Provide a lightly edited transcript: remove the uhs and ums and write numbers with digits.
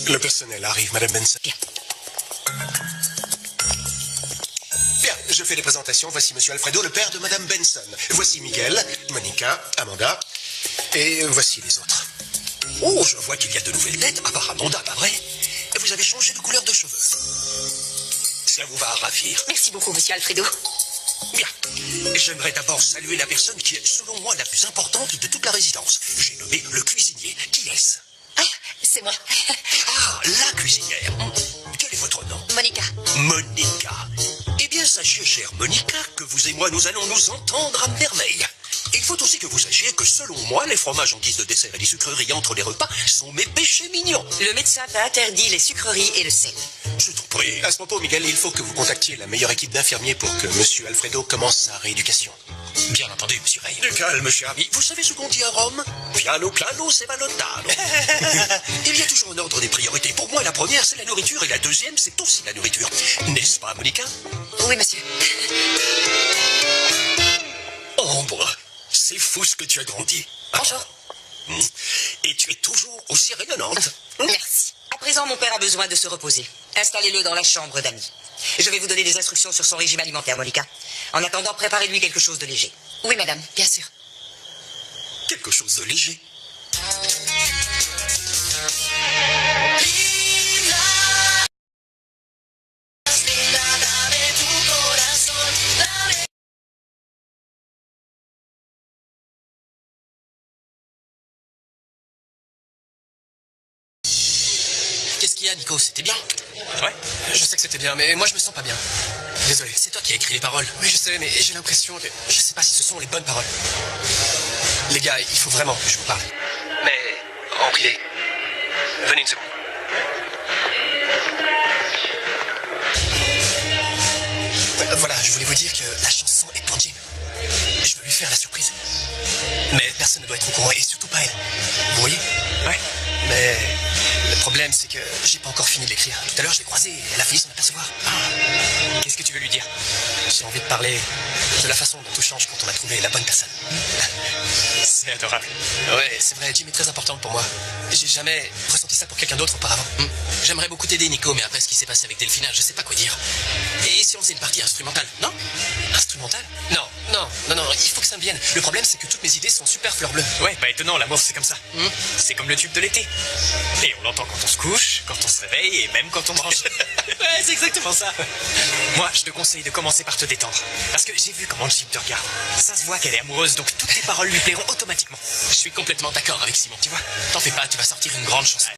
Le personnel arrive, Madame Benson. Bien. Bien, je fais les présentations. Voici Monsieur Alfredo, le père de Madame Benson. Voici Miguel, Monica, Amanda. Et voici les autres. Oh, je vois qu'il y a de nouvelles têtes, à part Amanda, pas vrai? Vous avez changé de couleur de cheveux. Ça vous va ravir. Merci beaucoup, Monsieur Alfredo. Bien. J'aimerais d'abord saluer la personne qui est, selon moi, la plus importante de toute la résidence. J'ai nommé le cuisinier. Qui est-ce? Ah, c'est moi. Ah, la cuisinière. Quel est votre nom? Monica. Monica. Eh bien, sachez, chère Monica, que vous et moi, nous allons nous entendre à merveille. Il faut aussi que vous sachiez que, selon moi, les fromages en guise de dessert et les sucreries entre les repas sont mes péchés mignons. Le médecin t'a interdit les sucreries et le sel. Je t'en prie. À ce propos, Miguel, il faut que vous contactiez la meilleure équipe d'infirmiers pour que Monsieur Alfredo commence sa rééducation. Bien entendu, monsieur Ray. Du calme, cher ami. Vous savez ce qu'on dit à Rome? Piano, piano, c'est valotano. Il y a toujours un ordre des priorités. Pour moi, la première, c'est la nourriture, et la deuxième, c'est aussi la nourriture. N'est-ce pas, Monica? Oui, monsieur. Ambre, c'est fou ce que tu as grandi. Bonjour. Et tu es toujours aussi rayonnante. Merci. À présent, mon père a besoin de se reposer. Installez-le dans la chambre d'amis. Je vais vous donner des instructions sur son régime alimentaire, Monica. En attendant, préparez-lui quelque chose de léger. Oui, madame, bien sûr. Quelque chose de léger. Qu'est-ce qu'il y a, Nico? C'était bien? Ouais, je sais que c'était bien, mais moi je me sens pas bien. Désolé. C'est toi qui as écrit les paroles. Oui, je sais, mais j'ai l'impression que je sais pas si ce sont les bonnes paroles. Les gars, il faut vraiment que je vous parle. Mais, en privé. Venez une seconde. Voilà, je voulais vous dire que la chanson est pour Jim. Je veux lui faire la surprise. Mais personne ne doit être au courant, et surtout pas elle. Vous voyez? Ouais. Mais le problème, c'est que j'ai pas encore fini de l'écrire. Tout à l'heure, je l'ai croisée, et elle a failli s'en apercevoir. Qu'est-ce que tu veux lui dire? J'ai envie de parler de la façon dont tout change quand on a trouvé la bonne personne. C'est adorable. Ouais, c'est vrai, Jim est très importante pour moi. J'ai jamais ressenti ça pour quelqu'un d'autre auparavant. J'aimerais beaucoup t'aider, Nico, mais après ce qui s'est passé avec Delphina, je sais pas quoi dire. Et si on faisait une partie instrumentale, non? Instrumental? Non, il faut que ça me vienne. Le problème, c'est que toutes mes idées sont super fleur bleue. Ouais, pas étonnant, l'amour c'est comme ça. C'est comme le tube de l'été. Et on l'entend quand on se couche, quand on se réveille et même quand on mange. Ouais, c'est exactement ça. Moi, je te conseille de commencer par te détendre. Parce que j'ai vu comment Jim te regarde. Ça se voit qu'elle est amoureuse, donc toutes tes paroles lui plairont automatiquement. Je suis complètement d'accord avec Simon. Tu vois? T'en fais pas, tu vas sortir une grande chanson.